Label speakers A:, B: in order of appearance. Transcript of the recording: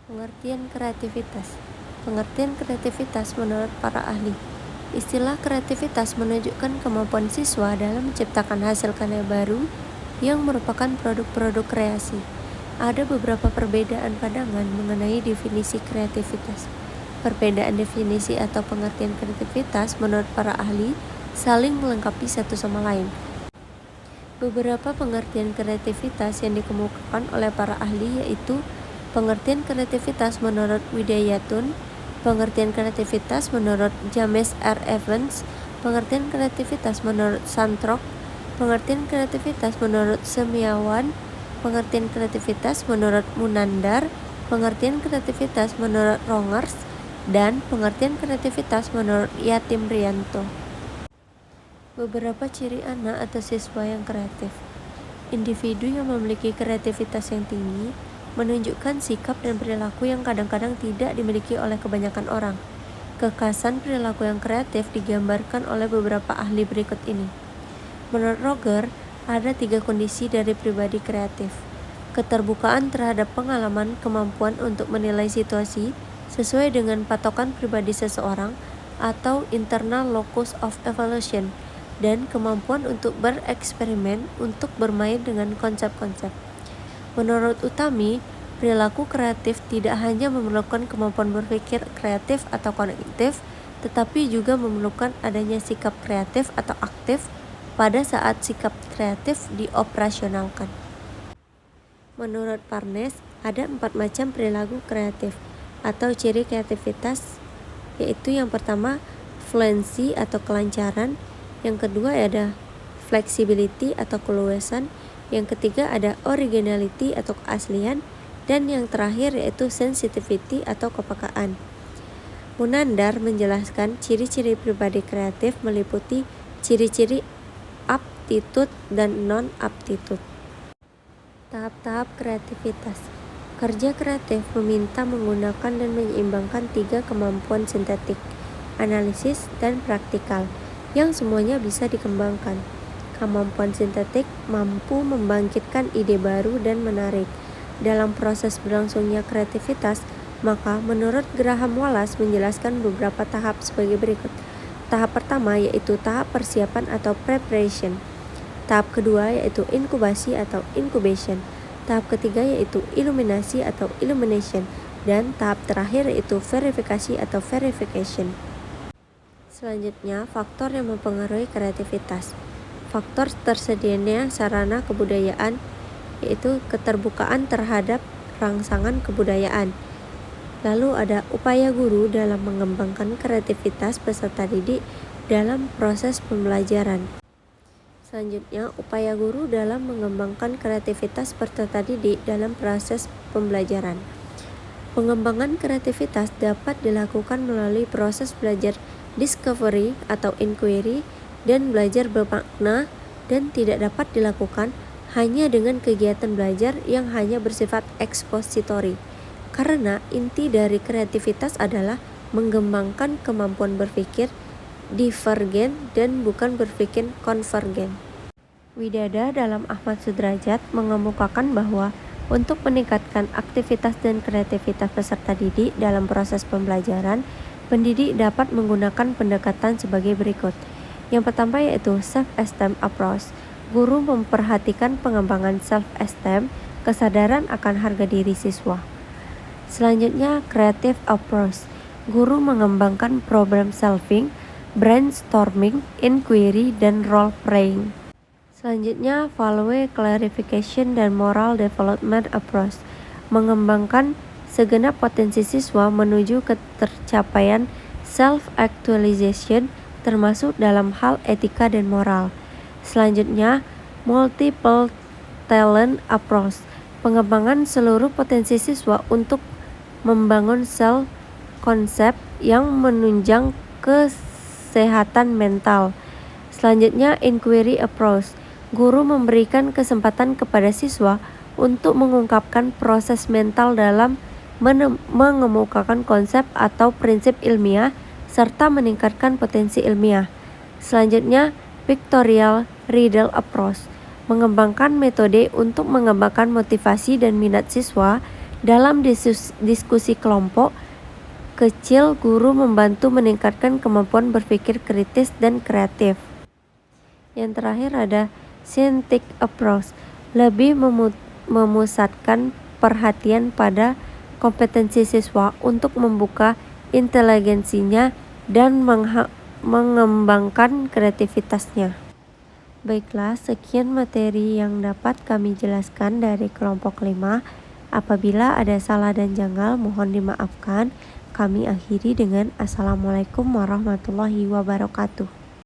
A: Pengertian kreativitas. Pengertian kreativitas menurut para ahli. Istilah kreativitas menunjukkan kemampuan siswa dalam menciptakan hasil karya baru yang merupakan produk-produk kreasi. Ada beberapa perbedaan pandangan mengenai definisi kreativitas. Perbedaan definisi atau pengertian kreativitas menurut para ahli saling melengkapi satu sama lain. Beberapa pengertian kreativitas yang dikemukakan oleh para ahli yaitu pengertian kreativitas menurut Widayatun, pengertian kreativitas menurut James R. Evans, pengertian kreativitas menurut Santrok, pengertian kreativitas menurut Semiawan, pengertian kreativitas menurut Munandar, pengertian kreativitas menurut Rongers, dan pengertian kreativitas menurut Yatim Rianto. Beberapa ciri anak atau siswa yang kreatif. Individu yang memiliki kreativitas yang tinggi menunjukkan sikap dan perilaku yang kadang-kadang tidak dimiliki oleh kebanyakan orang. Kekhasan perilaku yang kreatif digambarkan oleh beberapa ahli berikut ini. Menurut Roger, ada 3 kondisi dari pribadi kreatif. Keterbukaan terhadap pengalaman, kemampuan untuk menilai situasi sesuai dengan patokan pribadi seseorang atau internal locus of evaluation, dan kemampuan untuk bereksperimen untuk bermain dengan konsep-konsep. Menurut Utami, perilaku kreatif tidak hanya memerlukan kemampuan berpikir kreatif atau kognitif, tetapi juga memerlukan adanya sikap kreatif atau aktif pada saat sikap kreatif dioperasionalkan. Menurut Parnes, ada 4 macam perilaku kreatif atau ciri kreativitas, yaitu yang pertama, fluency atau kelancaran, yang kedua ada flexibility atau keluasan, yang ketiga ada originality atau keaslian, dan yang terakhir yaitu sensitivity atau kepekaan. Munandar menjelaskan ciri-ciri pribadi kreatif meliputi ciri-ciri aptitude dan non-aptitude. Tahap-tahap kreativitas. Kerja kreatif meminta menggunakan dan menyeimbangkan 3 kemampuan sintetik, analisis, dan praktikal, yang semuanya bisa dikembangkan. Kemampuan sintetik mampu membangkitkan ide baru dan menarik. Dalam proses berlangsungnya kreativitas, maka menurut Graham Wallace menjelaskan beberapa tahap sebagai berikut. Tahap pertama yaitu tahap persiapan atau preparation. Tahap kedua yaitu inkubasi atau incubation. Tahap ketiga yaitu iluminasi atau illumination. Dan tahap terakhir yaitu verifikasi atau verification. Selanjutnya, faktor yang mempengaruhi kreativitas. Faktor tersedianya sarana kebudayaan, yaitu keterbukaan terhadap rangsangan kebudayaan. Lalu ada upaya guru dalam mengembangkan kreativitas peserta didik dalam proses pembelajaran. Selanjutnya, upaya guru dalam mengembangkan kreativitas peserta didik dalam proses pembelajaran. Pengembangan kreativitas dapat dilakukan melalui proses belajar discovery atau inquiry dan belajar bermakna, dan tidak dapat dilakukan hanya dengan kegiatan belajar yang hanya bersifat ekspositori, karena inti dari kreativitas adalah mengembangkan kemampuan berpikir divergen dan bukan berpikir konvergen. Widada dalam Ahmad Sudrajat mengemukakan bahwa untuk meningkatkan aktivitas dan kreativitas peserta didik dalam proses pembelajaran, pendidik dapat menggunakan pendekatan sebagai berikut. Yang pertama yaitu self-esteem approach. Guru memperhatikan pengembangan self-esteem, kesadaran akan harga diri siswa. Selanjutnya, creative approach. Guru mengembangkan problem solving, brainstorming, inquiry, dan role playing. Selanjutnya, value clarification dan moral development approach. Mengembangkan segenap potensi siswa menuju ke tercapaian self-actualization, termasuk dalam hal etika dan moral. Selanjutnya, multiple talent approach. Pengembangan seluruh potensi siswa untuk membangun self-konsep yang menunjang kesehatan mental. Selanjutnya, inquiry approach. Guru memberikan kesempatan kepada siswa untuk mengungkapkan proses mental dalam mengemukakan konsep atau prinsip ilmiah serta meningkatkan potensi ilmiah. Selanjutnya, pictorial riddle approach. Mengembangkan metode untuk mengembangkan motivasi dan minat siswa Dalam diskusi kelompok kecil, guru membantu meningkatkan kemampuan berpikir kritis dan kreatif. Yang terakhir ada scientific approach, lebih memusatkan perhatian pada kompetensi siswa untuk membuka inteligensinya dan mengembangkan kreativitasnya. Baiklah, sekian materi yang dapat kami jelaskan dari kelompok 5. Apabila ada salah dan janggal, mohon dimaafkan. Kami akhiri dengan Assalamualaikum warahmatullahi wabarakatuh.